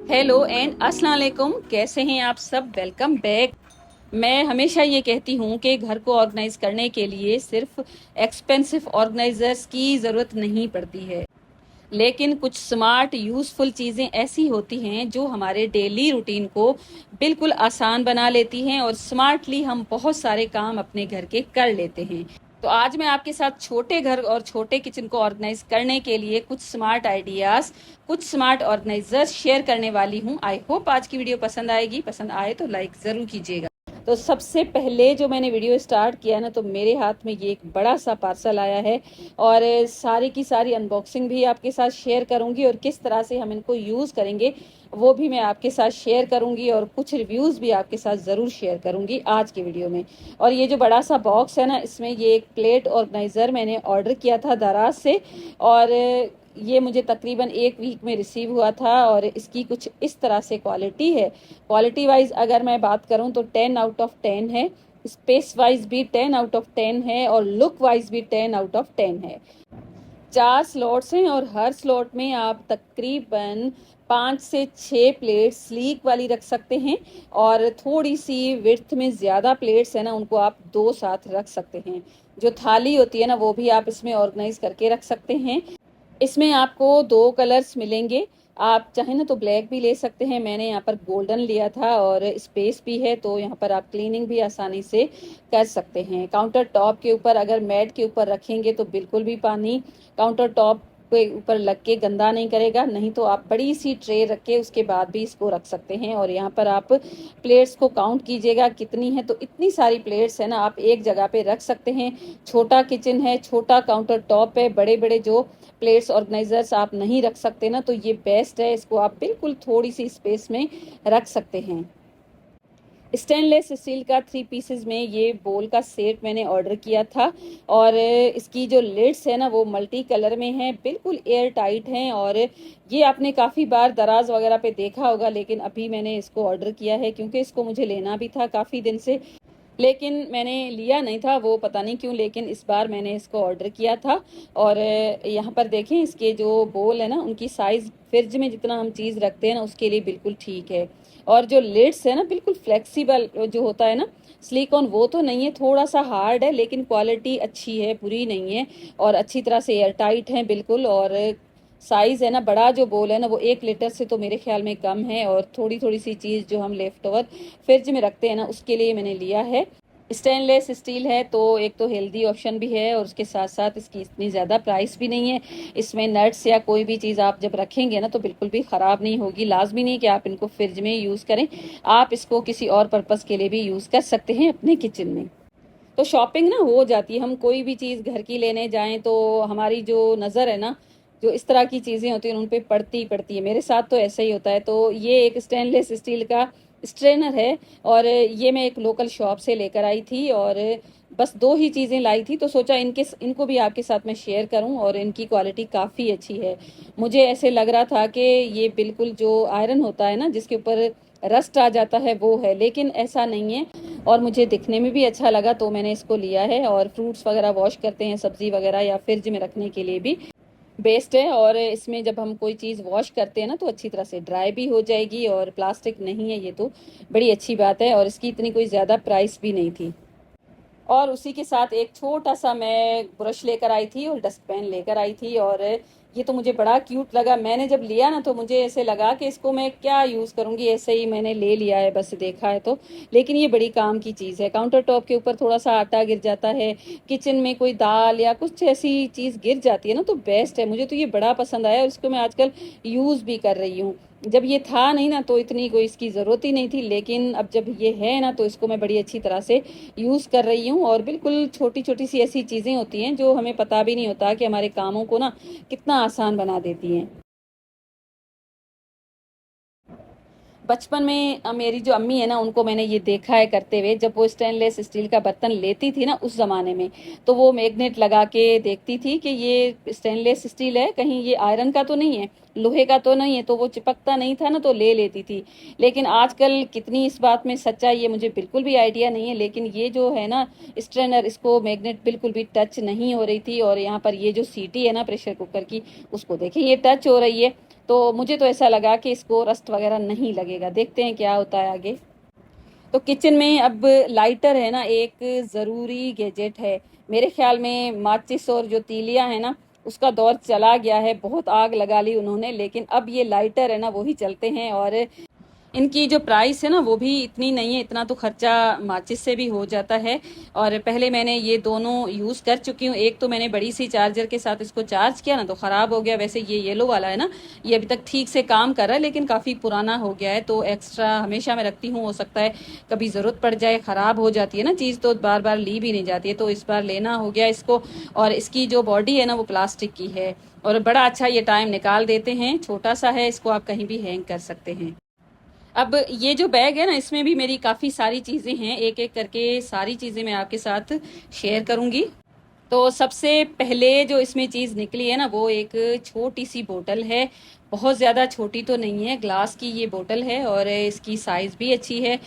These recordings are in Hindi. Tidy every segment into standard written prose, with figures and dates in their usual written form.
हेलो एंड अस्सलाम वालेकुम। कैसे हैं आप सब? Welcome back. मैं हमेशा ये कहती हूँ कि घर को ऑर्गेनाइज करने के लिए सिर्फ एक्सपेंसिव ऑर्गेनाइजर्स की ज़रूरत नहीं पड़ती है, लेकिन कुछ स्मार्ट यूज़फुल चीज़ें ऐसी होती हैं जो हमारे डेली रूटीन को बिल्कुल आसान बना लेती हैं और स्मार्टली हम बहुत सारे काम अपने घर के कर लेते हैं। तो आज मैं आपके साथ छोटे घर और छोटे किचन को ऑर्गेनाइज करने के लिए कुछ स्मार्ट आइडियाज़, कुछ स्मार्ट ऑर्गेनाइजर्स शेयर करने वाली हूँ। आई होप आज की वीडियो पसंद आएगी। पसंद आए तो लाइक ज़रूर कीजिएगा। तो सबसे पहले जो मैंने वीडियो स्टार्ट किया ना, तो मेरे हाथ में ये एक बड़ा सा पार्सल आया है और सारी की सारी अनबॉक्सिंग भी आपके साथ शेयर करूंगी और किस तरह से हम इनको यूज़ करेंगे वो भी मैं आपके साथ शेयर करूंगी और कुछ रिव्यूज़ भी आपके साथ ज़रूर शेयर करूंगी आज की वीडियो में। और ये जो बड़ा सा बॉक्स है ना, इसमें ये एक प्लेट ऑर्गेनाइज़र मैंने ऑर्डर किया था दराज से और ये मुझे तकरीबन एक वीक में रिसीव हुआ था और इसकी कुछ इस तरह से क्वालिटी है। क्वालिटी वाइज अगर मैं बात करूं तो 10 आउट ऑफ 10 है, स्पेस वाइज भी 10 आउट ऑफ 10 है और लुक वाइज भी 10 आउट ऑफ 10 है। 4 स्लॉट्स हैं और हर स्लॉट में आप तकरीबन 5 से 6 प्लेट स्लीक वाली रख सकते हैं और थोड़ी सी विड्थ में ज़्यादा प्लेट्स है ना, उनको आप दो साथ रख सकते हैं। जो थाली होती है ना, वो भी आप इसमें ऑर्गेनाइज करके रख सकते हैं। इसमें आपको दो कलर्स मिलेंगे। आप चाहें ना तो ब्लैक भी ले सकते हैं, मैंने यहाँ पर गोल्डन लिया था और स्पेस भी है तो यहाँ पर आप क्लीनिंग भी आसानी से कर सकते हैं। काउंटर टॉप के ऊपर अगर मैट के ऊपर रखेंगे तो बिल्कुल भी पानी काउंटर टॉप के ऊपर लग के गंदा नहीं करेगा, नहीं तो आप बड़ी सी ट्रे रख के उसके बाद भी इसको रख सकते हैं। और यहाँ पर आप प्लेट्स को काउंट कीजिएगा कितनी है, तो इतनी सारी प्लेट्स है ना आप एक जगह पे रख सकते हैं। छोटा किचन है, छोटा काउंटर टॉप है, बड़े बड़े जो प्लेट्स ऑर्गेनाइजर्स आप नहीं रख सकते ना, तो ये बेस्ट है। इसको आप बिल्कुल थोड़ी सी स्पेस में रख सकते हैं। स्टेनलेस स्टील का 3 पीसेस में ये बोल का सेट मैंने ऑर्डर किया था और इसकी जो लिड्स है ना वो मल्टी कलर में है, बिल्कुल एयर टाइट हैं और ये आपने काफ़ी बार दराज वगैरह पे देखा होगा, लेकिन अभी मैंने इसको ऑर्डर किया है क्योंकि इसको मुझे लेना भी था काफ़ी दिन से, लेकिन मैंने लिया नहीं था, वो पता नहीं क्यों, लेकिन इस बार मैंने इसको ऑर्डर किया था। और यहाँ पर देखें इसके जो बोल है ना, उनकी साइज़ फ्रिज में जितना हम चीज़ रखते हैं ना उसके लिए बिल्कुल ठीक है। और जो लिड्स है ना बिल्कुल फ्लेक्सिबल जो होता है ना, सिलिकॉन वो तो नहीं है, थोड़ा सा हार्ड है, लेकिन क्वालिटी अच्छी है, बुरी नहीं है और अच्छी तरह से एयर टाइट है बिल्कुल। और साइज़ है ना, बड़ा जो बोल है ना वो 1 लीटर से तो मेरे ख्याल में कम है और थोड़ी थोड़ी सी चीज़ जो हम लेफ्ट ओवर फ्रिज में रखते हैं ना उसके लिए मैंने लिया है। स्टेनलेस स्टील है तो एक तो हेल्दी ऑप्शन भी है और उसके साथ साथ इसकी इतनी ज़्यादा प्राइस भी नहीं है। इसमें नट्स या कोई भी चीज़ आप जब रखेंगे ना तो बिल्कुल भी ख़राब नहीं होगी। लाजमी नहीं कि आप इनको फ्रिज में यूज़ करें, आप इसको किसी और पर्पज़ के लिए भी यूज़ कर सकते हैं अपने किचन में। तो शॉपिंग ना हो जाती है, हम कोई भी चीज़ घर की लेने जाएं तो हमारी जो नज़र है ना, जो इस तरह की चीज़ें होती हैं उन पे पड़ती ही पड़ती है। मेरे साथ तो ऐसा ही होता है। तो ये एक स्टेनलेस स्टील का स्ट्रेनर है और ये मैं एक लोकल शॉप से लेकर आई थी और बस दो ही चीज़ें लाई थी, तो सोचा इनको भी आपके साथ मैं शेयर करूं। और इनकी क्वालिटी काफ़ी अच्छी है। मुझे ऐसे लग रहा था कि ये बिल्कुल जो आयरन होता है ना जिसके ऊपर रस्ट आ जाता है वो है, लेकिन ऐसा नहीं है और मुझे दिखने में भी अच्छा लगा तो मैंने इसको लिया है। और फ्रूट्स वगैरह वॉश करते हैं, सब्जी वगैरह या फ्रिज में रखने के लिए भी बेस्ट है। और इसमें जब हम कोई चीज़ वॉश करते हैं ना तो अच्छी तरह से ड्राई भी हो जाएगी और प्लास्टिक नहीं है, ये तो बड़ी अच्छी बात है। और इसकी इतनी कोई ज़्यादा प्राइस भी नहीं थी। और उसी के साथ एक छोटा सा मैं ब्रश लेकर आई थी और डस्टबिन लेकर आई थी और ये तो मुझे बड़ा क्यूट लगा। मैंने जब लिया ना तो मुझे ऐसे लगा कि इसको मैं क्या यूज़ करूँगी, ऐसे ही मैंने ले लिया है, बस देखा है तो। लेकिन ये बड़ी काम की चीज़ है। काउंटर टॉप के ऊपर थोड़ा सा आटा गिर जाता है, किचन में कोई दाल या कुछ ऐसी चीज़ गिर जाती है ना, तो बेस्ट है। मुझे तो ये बड़ा पसंद आया और इसको मैं आजकल यूज़ भी कर रही हूँ। जब ये था नहीं ना तो इतनी कोई इसकी ज़रूरत ही नहीं थी, लेकिन अब जब ये है ना तो इसको मैं बड़ी अच्छी तरह से यूज़ कर रही हूँ। और बिल्कुल छोटी छोटी सी ऐसी चीज़ें होती हैं जो हमें पता भी नहीं होता कि हमारे कामों को ना कितना आसान बना देती हैं। बचपन में मेरी जो अम्मी है ना उनको मैंने ये देखा है करते हुए, जब वो स्टेनलेस स्टील का बर्तन लेती थी ना उस ज़माने में, तो वो मैग्नेट लगा के देखती थी कि ये स्टेनलेस स्टील है, कहीं ये आयरन का तो नहीं है। लोहे का तो नहीं है, तो वो चिपकता नहीं था ना, तो ले लेती थी। लेकिन आजकल कितनी इस बात में सच्चाई है मुझे बिल्कुल भी आइडिया नहीं है, लेकिन ये जो है ना स्ट्रेनर, इसको मैग्नेट बिल्कुल भी टच नहीं हो रही थी। और यहाँ पर ये जो सीटी है ना प्रेशर कुकर की, उसको देखें ये टच हो रही है। तो मुझे तो ऐसा लगा कि इसको रस्ट वगैरह नहीं लगेगा, देखते हैं क्या होता है आगे। तो किचन में अब लाइटर है ना एक ज़रूरी गैजेट है। मेरे ख्याल में माचिस और जो तीलियां है ना उसका दौर चला गया है, बहुत आग लगा ली उन्होंने, लेकिन अब ये लाइटर है ना वो ही चलते हैं। और इनकी जो प्राइस है ना वो भी इतनी नहीं है, इतना तो खर्चा माचिस से भी हो जाता है। और पहले मैंने ये दोनों यूज़ कर चुकी हूँ। एक तो मैंने बड़ी सी चार्जर के साथ इसको चार्ज किया ना तो ख़राब हो गया। वैसे ये येलो वाला है ना, ये अभी तक ठीक से काम कर रहा है, लेकिन काफ़ी पुराना हो गया है, तो एक्स्ट्रा हमेशा मैं रखती हूँ। हो सकता है कभी ज़रूरत पड़ जाए, ख़राब हो जाती है ना चीज़, तो बार बार ली भी नहीं जाती है, तो इस बार लेना हो गया इसको। और इसकी जो बॉडी है ना वो प्लास्टिक की है, और बड़ा अच्छा ये टाइम निकाल देते हैं। छोटा सा है, इसको आप कहीं भी हैंग कर सकते हैं। अब ये जो बैग है ना इसमें भी मेरी काफ़ी सारी चीज़ें हैं, एक एक करके सारी चीज़ें मैं आपके साथ शेयर करूँगी। तो सबसे पहले जो इसमें चीज़ निकली है ना वो एक छोटी सी बोतल है। बहुत ज़्यादा छोटी तो नहीं है, ग्लास की ये बोतल है और इसकी साइज़ भी अच्छी है।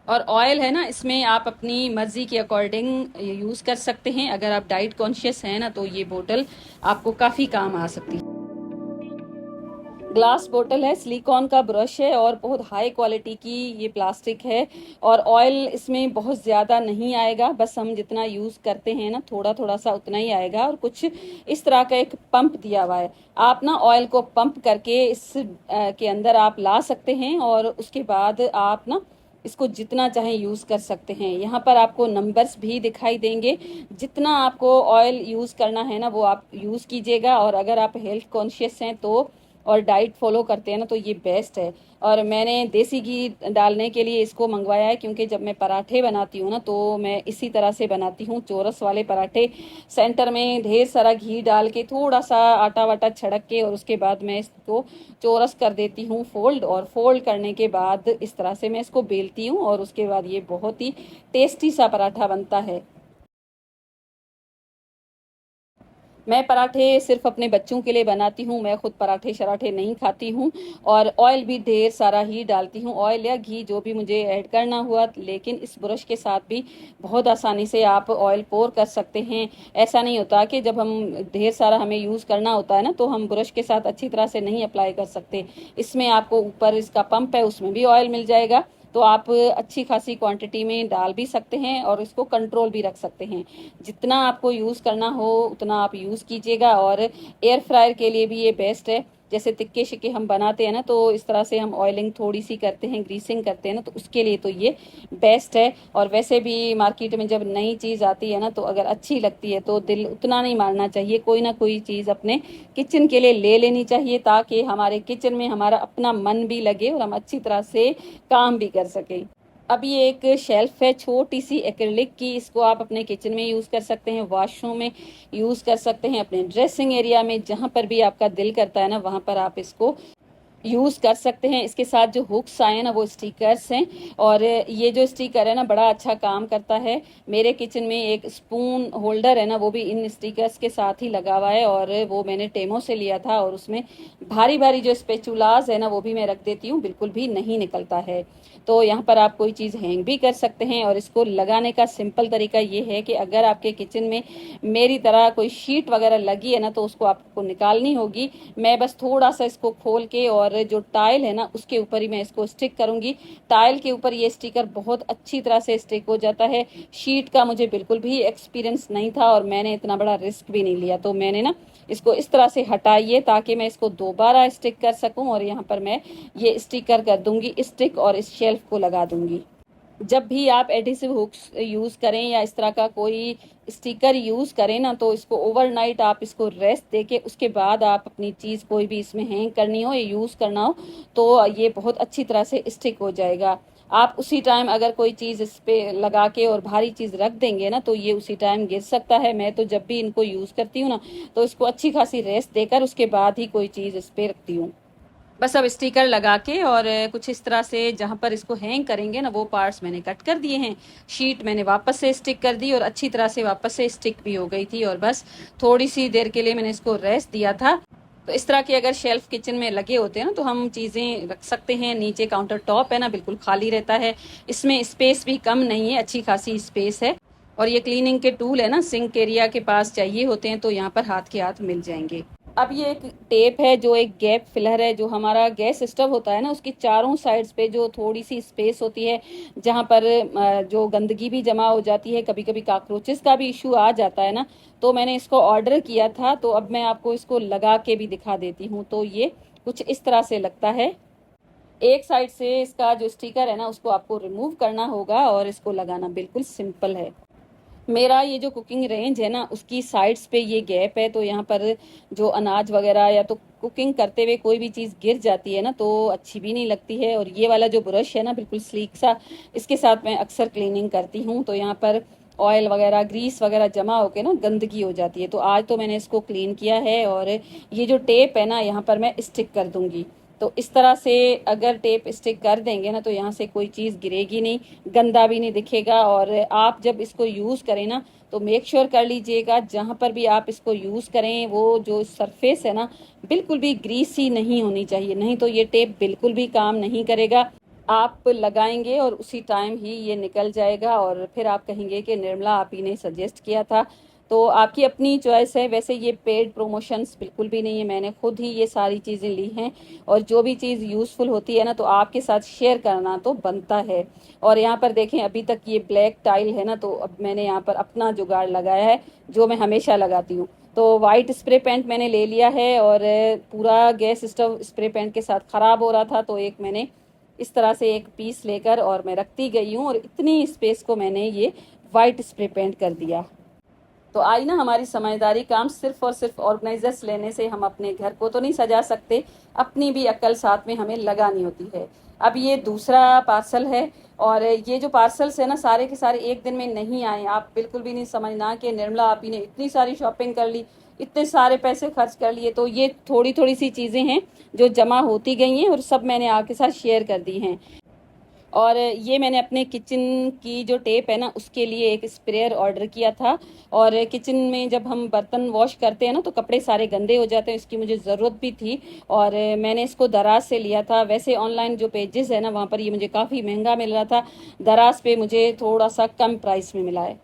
और ऑयल है ना इसमें आप अपनी मर्ज़ी के अकॉर्डिंग यूज़ कर सकते हैं। अगर आप डाइट कॉन्शियस हैं ना तो ये बोतल आपको काफ़ी काम आ सकती है। ग्लास बोतल है, सिलिकॉन का ब्रश है और बहुत हाई क्वालिटी की ये प्लास्टिक है। और ऑयल इसमें बहुत ज़्यादा नहीं आएगा, बस हम जितना यूज़ करते हैं ना थोड़ा थोड़ा सा उतना ही आएगा। और कुछ इस तरह का एक पंप दिया हुआ है, आप ना ऑयल को पंप करके इस के अंदर आप ला सकते हैं और उसके बाद आप ना इसको जितना चाहें यूज़ कर सकते हैं। यहाँ पर आपको नंबर्स भी दिखाई देंगे, जितना आपको ऑयल यूज़ करना है ना वो आप यूज़ कीजिएगा। और अगर आप हेल्थ कॉन्शियस हैं तो और डाइट फॉलो करते हैं ना तो ये बेस्ट है। और मैंने देसी घी डालने के लिए इसको मंगवाया है, क्योंकि जब मैं पराठे बनाती हूँ ना तो मैं इसी तरह से बनाती हूँ, चौरस वाले पराठे। सेंटर में ढेर सारा घी डाल के थोड़ा सा आटा वाटा छड़क के और उसके बाद मैं इसको चौरस कर देती हूँ फोल्ड। और फोल्ड करने के बाद इस तरह से मैं इसको बेलती हूँ और उसके बाद ये बहुत ही टेस्टी सा पराठा बनता है। मैं पराठे सिर्फ अपने बच्चों के लिए बनाती हूँ, मैं खुद पराठे शराठे नहीं खाती हूँ। और ऑयल भी ढेर सारा ही डालती हूँ, ऑयल या घी जो भी मुझे ऐड करना हुआ। लेकिन इस ब्रश के साथ भी बहुत आसानी से आप ऑयल पोर कर सकते हैं। ऐसा नहीं होता कि जब हम ढेर सारा हमें यूज़ करना होता है ना तो हम ब्रश के साथ अच्छी तरह से नहीं अप्लाई कर सकते। इसमें आपको ऊपर इसका पंप है, उसमें भी ऑयल मिल जाएगा, तो आप अच्छी खासी क्वांटिटी में डाल भी सकते हैं और इसको कंट्रोल भी रख सकते हैं। जितना आपको यूज़ करना हो उतना आप यूज़ कीजिएगा। और एयर फ्रायर के लिए भी ये बेस्ट है। जैसे तिक्के शिक्के हम बनाते हैं ना तो इस तरह से हम ऑयलिंग थोड़ी सी करते हैं, ग्रीसिंग करते हैं ना, तो उसके लिए तो ये बेस्ट है। और वैसे भी मार्केट में जब नई चीज़ आती है ना तो अगर अच्छी लगती है तो दिल उतना नहीं मारना चाहिए, कोई ना कोई चीज़ अपने किचन के लिए ले लेनी चाहिए, ताकि हमारे किचन में हमारा अपना मन भी लगे और हम अच्छी तरह से काम भी कर सकें। अब ये एक शेल्फ है छोटी सी एक्रिलिक की, इसको आप अपने किचन में यूज़ कर सकते हैं, वॉशरूम में यूज़ कर सकते हैं, अपने ड्रेसिंग एरिया में, जहाँ पर भी आपका दिल करता है ना वहाँ पर आप इसको यूज़ कर सकते हैं। इसके साथ जो हुक्स आए हैं ना वो स्टिकर्स हैं, और ये जो स्टिकर है ना बड़ा अच्छा काम करता है। मेरे किचन में एक स्पून होल्डर है ना वो भी इन स्टिकर्स के साथ ही लगा हुआ है, और वो मैंने टेमो से लिया था। और उसमें भारी भारी जो स्पेचुलास है ना वो भी मैं रख देती हूँ, बिल्कुल भी नहीं निकलता है। तो यहाँ पर आप कोई चीज़ हैंग भी कर सकते हैं। और इसको लगाने का सिंपल तरीका ये है कि अगर आपके किचन में मेरी तरह कोई शीट वगैरह लगी है ना तो उसको आपको निकालनी होगी। मैं बस थोड़ा सा इसको खोल के और जो टाइल है ना उसके ऊपर ही मैं इसको स्टिक करूंगी। टाइल के ऊपर ये स्टिकर बहुत अच्छी तरह से स्टिक हो जाता है। शीट का मुझे बिल्कुल भी एक्सपीरियंस नहीं था और मैंने इतना बड़ा रिस्क भी नहीं लिया, तो मैंने ना इसको इस तरह से हटाइए ताकि मैं इसको दोबारा स्टिक कर सकूं। और यहाँ पर मैं ये स्टिकर कर दूंगी स्टिक और इस शेल्फ को लगा दूंगी। जब भी आप एडिसिव हुक्स यूज़ करें या इस तरह का कोई स्टिकर यूज़ करें ना तो इसको ओवरनाइट आप इसको रेस्ट देके उसके बाद आप अपनी चीज़ कोई भी इसमें हैंग करनी हो या यूज़ करना हो तो ये बहुत अच्छी तरह से स्टिक हो जाएगा। आप उसी टाइम अगर कोई चीज़ इस पे लगा के और भारी चीज़ रख देंगे ना तो ये उसी टाइम गिर सकता है। मैं तो जब भी इनको यूज़ करती हूँ ना तो इसको अच्छी खासी रेस्ट देकर उसके बाद ही कोई चीज़ इस पे रखती हूँ। बस अब स्टिकर लगा के और कुछ इस तरह से जहाँ पर इसको हैंग करेंगे ना वो पार्ट्स मैंने कट कर दिए हैं। शीट मैंने वापस से स्टिक कर दी और अच्छी तरह से वापस से स्टिक भी हो गई थी, और बस थोड़ी सी देर के लिए मैंने इसको रेस्ट दिया था। तो इस तरह के अगर शेल्फ किचन में लगे होते हैं ना तो हम चीज़ें रख सकते हैं। नीचे काउंटर टॉप है ना बिल्कुल खाली रहता है, इसमें स्पेस भी कम नहीं है, अच्छी खासी स्पेस है। और ये क्लीनिंग के टूल है ना सिंक एरिया के पास चाहिए होते हैं तो यहाँ पर हाथ के हाथ मिल जाएंगे। अब ये एक टेप है जो एक गैप फिलर है। जो हमारा गैस स्टोव होता है ना उसकी चारों साइड्स पे जो थोड़ी सी स्पेस होती है जहाँ पर जो गंदगी भी जमा हो जाती है, कभी कभी काकरोचेस का भी इशू आ जाता है ना, तो मैंने इसको ऑर्डर किया था। तो अब मैं आपको इसको लगा के भी दिखा देती हूँ। तो ये कुछ इस तरह से लगता है। एक साइड से इसका जो स्टिकर है ना उसको आपको रिमूव करना होगा और इसको लगाना बिल्कुल सिंपल है। मेरा ये जो कुकिंग रेंज है ना उसकी साइड्स पे ये गैप है, तो यहाँ पर जो अनाज वगैरह या तो कुकिंग करते हुए कोई भी चीज़ गिर जाती है ना तो अच्छी भी नहीं लगती है। और ये वाला जो ब्रश है ना बिल्कुल स्लीक सा, इसके साथ मैं अक्सर क्लीनिंग करती हूँ तो यहाँ पर ऑयल वगैरह ग्रीस वगैरह जमा होके ना गंदगी हो जाती है। तो आज तो मैंने इसको क्लीन किया है और ये जो टेप है ना यहाँ पर मैं स्टिक कर दूंगी। तो इस तरह से अगर टेप स्टिक कर देंगे ना तो यहाँ से कोई चीज़ गिरेगी नहीं, गंदा भी नहीं दिखेगा। और आप जब इसको यूज़ करें ना तो मेक श्योर कर लीजिएगा जहाँ पर भी आप इसको यूज़ करें वो जो सरफेस है ना बिल्कुल भी ग्रीसी नहीं होनी चाहिए, नहीं तो ये टेप बिल्कुल भी काम नहीं करेगा। आप लगाएंगे और उसी टाइम ही ये निकल जाएगा और फिर आप कहेंगे कि निर्मला आप ही ने सजेस्ट किया था। तो आपकी अपनी चॉइस है। वैसे ये पेड प्रमोशंस बिल्कुल भी नहीं है, मैंने खुद ही ये सारी चीज़ें ली हैं। और जो भी चीज़ यूज़फुल होती है ना तो आपके साथ शेयर करना तो बनता है। और यहाँ पर देखें अभी तक ये ब्लैक टाइल है ना, तो अब मैंने यहाँ पर अपना जुगाड़ लगाया है जो मैं हमेशा लगाती हूँ। तो वाइट स्प्रे पेंट मैंने ले लिया है और पूरा गैस स्टोव स्प्रे पेंट के साथ ख़राब हो रहा था तो एक मैंने इस तरह से एक पीस लेकर और मैं रखती गई हूँ और इतनी स्पेस को मैंने ये वाइट स्प्रे पेंट कर दिया। तो आई ना हमारी समझदारी काम। सिर्फ और सिर्फ ऑर्गेनाइजर्स लेने से हम अपने घर को तो नहीं सजा सकते, अपनी भी अक्ल साथ में हमें लगानी होती है। अब ये दूसरा पार्सल है और ये जो पार्सल्स है ना सारे के सारे एक दिन में नहीं आए। आप बिल्कुल भी नहीं समझना कि निर्मला आप ही ने इतनी सारी शॉपिंग कर ली, इतने सारे पैसे खर्च कर लिए। तो ये थोड़ी थोड़ी सी चीज़ें हैं जो जमा होती गई हैं और सब मैंने आपके साथ शेयर कर दी हैं। और ये मैंने अपने किचन की जो टेप है ना उसके लिए एक स्प्रेयर ऑर्डर किया था। और किचन में जब हम बर्तन वॉश करते हैं ना तो कपड़े सारे गंदे हो जाते हैं, इसकी मुझे ज़रूरत भी थी और मैंने इसको दराज से लिया था। वैसे ऑनलाइन जो पेजेस है ना वहाँ पर ये मुझे काफ़ी महंगा मिल रहा था, दराज पे मुझे थोड़ा सा कम प्राइस में मिला है।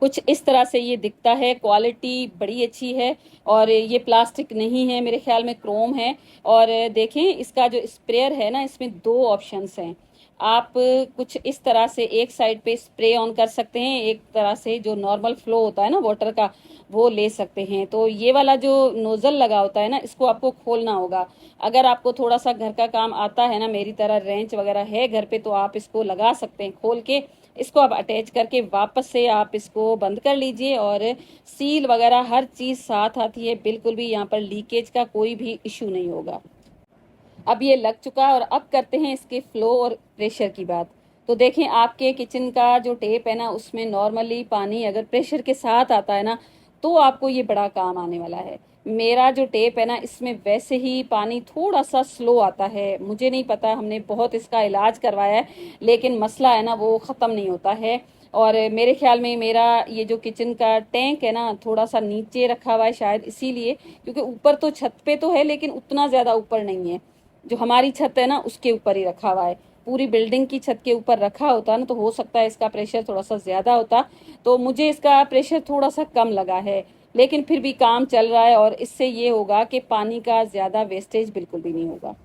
कुछ इस तरह से ये दिखता है, क्वालिटी बड़ी अच्छी है और ये प्लास्टिक नहीं है, मेरे ख्याल में क्रोम है। और देखें इसका जो स्प्रेयर है ना इसमें दो ऑप्शंस हैं। आप कुछ इस तरह से एक साइड पे स्प्रे ऑन कर सकते हैं, एक तरह से जो नॉर्मल फ्लो होता है ना वाटर का वो ले सकते हैं। तो ये वाला जो नोजल लगा होता है ना इसको आपको खोलना होगा। अगर आपको थोड़ा सा घर का काम आता है ना, मेरी तरह रेंच वगैरह है घर पे, तो आप इसको लगा सकते हैं खोल के। इसको आप अटैच करके वापस से आप इसको बंद कर लीजिए और सील वगैरह हर चीज़ साथ आती है, बिल्कुल भी यहाँ पर लीकेज का कोई भी इशू नहीं होगा। अब ये लग चुका है और अब करते हैं इसके फ्लो और प्रेशर की बात। तो देखें आपके किचन का जो टेप है ना उसमें नॉर्मली पानी अगर प्रेशर के साथ आता है ना तो आपको ये बड़ा काम आने वाला है। मेरा जो टेप है ना इसमें वैसे ही पानी थोड़ा सा स्लो आता है, मुझे नहीं पता, हमने बहुत इसका इलाज करवाया है लेकिन मसला है ना वो ख़त्म नहीं होता है। और मेरे ख्याल में मेरा ये जो किचन का टैंक है ना थोड़ा सा नीचे रखा हुआ है शायद इसीलिए, क्योंकि ऊपर तो छत पे तो है लेकिन उतना ज़्यादा ऊपर नहीं है। जो हमारी छत है ना उसके ऊपर ही रखा हुआ है, पूरी बिल्डिंग की छत के ऊपर रखा होता ना तो हो सकता है इसका प्रेशर थोड़ा सा ज़्यादा होता। तो मुझे इसका प्रेशर थोड़ा सा कम लगा है लेकिन फिर भी काम चल रहा है और इससे ये होगा कि पानी का ज़्यादा वेस्टेज बिल्कुल भी नहीं होगा।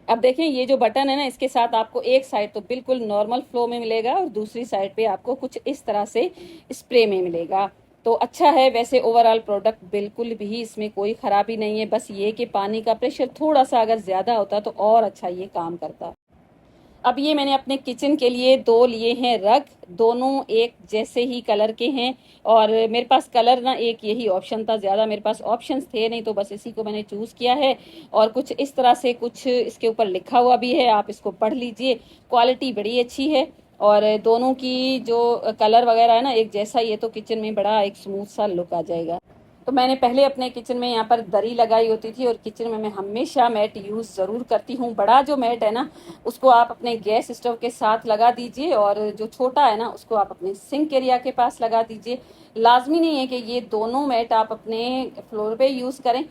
अब देखें ये जो बटन है ना इसके साथ आपको एक साइड तो बिल्कुल नॉर्मल फ्लो में मिलेगा और दूसरी साइड पे आपको कुछ इस तरह से स्प्रे में मिलेगा। तो अच्छा है, वैसे ओवरऑल प्रोडक्ट बिल्कुल भी इसमें कोई ख़राबी नहीं है, बस ये कि पानी का प्रेशर थोड़ा सा अगर ज़्यादा होता तो और अच्छा ये काम करता। अब ये मैंने अपने किचन के लिए दो लिए हैं रग, दोनों एक जैसे ही कलर के हैं। और मेरे पास कलर ना एक यही ऑप्शन था, ज़्यादा मेरे पास ऑप्शंस थे नहीं तो बस इसी को मैंने चूज़ किया है। और कुछ इस तरह से कुछ इसके ऊपर लिखा हुआ भी है, आप इसको पढ़ लीजिए, क्वालिटी बड़ी अच्छी है। और दोनों की जो कलर वगैरह है ना एक जैसा ही है तो किचन में बड़ा एक स्मूथ सा लुक आ जाएगा। तो मैंने पहले अपने किचन में यहाँ पर दरी लगाई होती थी और किचन में मैं हमेशा मैट यूज़ ज़रूर करती हूँ। बड़ा जो मैट है ना उसको आप अपने गैस स्टोव के साथ लगा दीजिए और जो छोटा है ना उसको आप अपने सिंक एरिया के पास लगा दीजिए। लाजमी नहीं है कि ये दोनों मैट आप अपने फ्लोर पे यूज़ करें।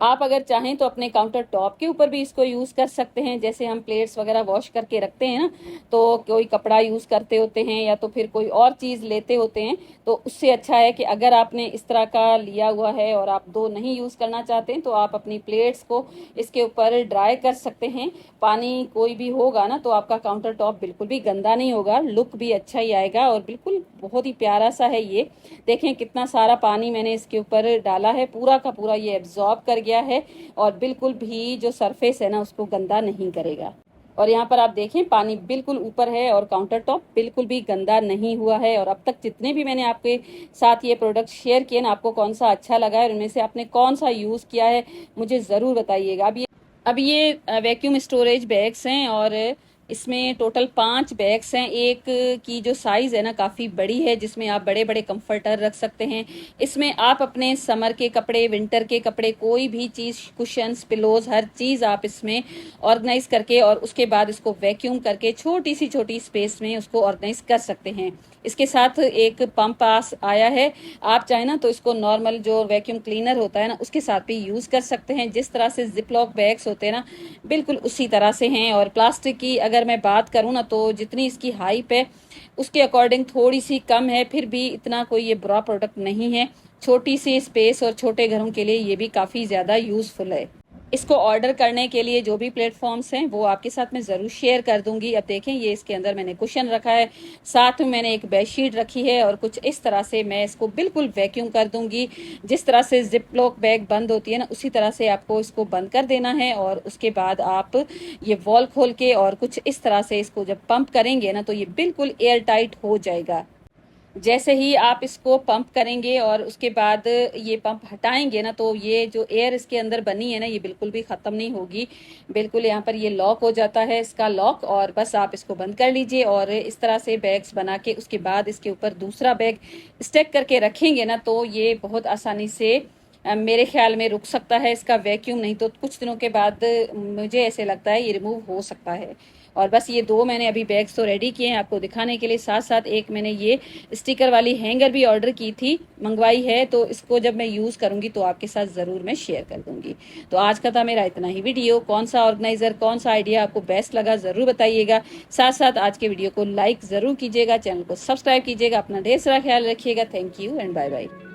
आप अगर चाहें तो अपने काउंटर टॉप के ऊपर भी इसको यूज़ कर सकते हैं। जैसे हम प्लेट्स वगैरह वॉश करके रखते हैं ना, तो कोई कपड़ा यूज़ करते होते हैं या तो फिर कोई और चीज़ लेते होते हैं, तो उससे अच्छा है कि अगर आपने इस तरह का लिया हुआ है और आप दो नहीं यूज़ करना चाहते हैं, तो आप अपनी प्लेट्स को इसके ऊपर ड्राई कर सकते हैं। पानी कोई भी होगा ना, तो आपका काउंटर टॉप बिल्कुल भी गंदा नहीं होगा, लुक भी अच्छा ही आएगा और बिल्कुल बहुत ही प्यारा सा है ये। देखें कितना सारा पानी मैंने इसके ऊपर डाला है, पूरा का पूरा ये एब्जॉर्ब कर गया है और बिल्कुल भी जो सरफेस है ना उसको गंदा नहीं करेगा। और यहाँ पर आप देखें पानी बिल्कुल ऊपर है और काउंटर टॉप बिल्कुल भी गंदा नहीं हुआ है। और अब तक जितने भी मैंने आपके साथ ये प्रोडक्ट शेयर किए ना, आपको कौन सा अच्छा लगा है और उनमें से आपने कौन सा यूज़ किया है मुझे ज़रूर बताइएगा। अब ये वैक्यूम स्टोरेज बैग्स हैं और इसमें टोटल 5 बैग्स हैं। एक की जो साइज़ है ना काफ़ी बड़ी है, जिसमें आप बड़े बड़े कंफर्टर रख सकते हैं। इसमें आप अपने समर के कपड़े, विंटर के कपड़े, कोई भी चीज़, कुशन्स, पिलोज, हर चीज़ आप इसमें ऑर्गेनाइज करके और उसके बाद इसको वैक्यूम करके छोटी स्पेस में उसको ऑर्गेनाइज कर सकते हैं। इसके साथ एक पंप पास आया है, आप चाहे ना तो इसको नॉर्मल जो वैक्यूम क्लीनर होता है ना उसके साथ भी यूज़ कर सकते हैं। जिस तरह से जिपलॉक बैग्स होते हैं ना, बिल्कुल उसी तरह से हैं। और प्लास्टिक की अगर मैं बात करूँ ना, तो जितनी इसकी हाइप है उसके अकॉर्डिंग थोड़ी सी कम है, फिर भी इतना कोई ये बुरा प्रोडक्ट नहीं है। छोटी सी स्पेस और छोटे घरों के लिए ये भी काफ़ी ज़्यादा यूज़फुल है। इसको ऑर्डर करने के लिए जो भी प्लेटफॉर्म्स हैं वो आपके साथ मैं ज़रूर शेयर कर दूंगी। अब देखें ये इसके अंदर मैंने कुशन रखा है, साथ में मैंने एक बेडशीट रखी है और कुछ इस तरह से मैं इसको बिल्कुल वैक्यूम कर दूंगी। जिस तरह से जिप लॉक बैग बंद होती है ना, उसी तरह से आपको इसको बंद कर देना है और उसके बाद आप ये वॉल खोल के और कुछ इस तरह से इसको जब पंप करेंगे ना, तो ये बिल्कुल एयर टाइट हो जाएगा। जैसे ही आप इसको पंप करेंगे और उसके बाद ये पंप हटाएंगे ना, तो ये जो एयर इसके अंदर बनी है ना, ये बिल्कुल भी ख़त्म नहीं होगी। बिल्कुल यहाँ पर ये लॉक हो जाता है इसका लॉक, और बस आप इसको बंद कर लीजिए और इस तरह से बैग्स बना के उसके बाद इसके ऊपर दूसरा बैग स्टेक करके रखेंगे ना, तो ये बहुत आसानी से मेरे ख्याल में रुक सकता है इसका वैक्यूम। नहीं तो कुछ दिनों के बाद मुझे ऐसे लगता है ये रिमूव हो सकता है। और बस ये दो मैंने अभी बैग्स तो रेडी किए हैं आपको दिखाने के लिए। साथ साथ एक मैंने ये स्टिकर वाली हैंगर भी ऑर्डर की थी, मंगवाई है, तो इसको जब मैं यूज़ करूँगी तो आपके साथ ज़रूर मैं शेयर कर दूँगी। तो आज का था मेरा इतना ही वीडियो। कौन सा ऑर्गेनाइज़र, कौन सा आइडिया आपको बेस्ट लगा ज़रूर बताइएगा। साथ साथ आज के वीडियो को लाइक ज़रूर कीजिएगा, चैनल को सब्सक्राइब कीजिएगा। अपना ढेर सारा ख्याल रखिएगा। Thank you and bye bye.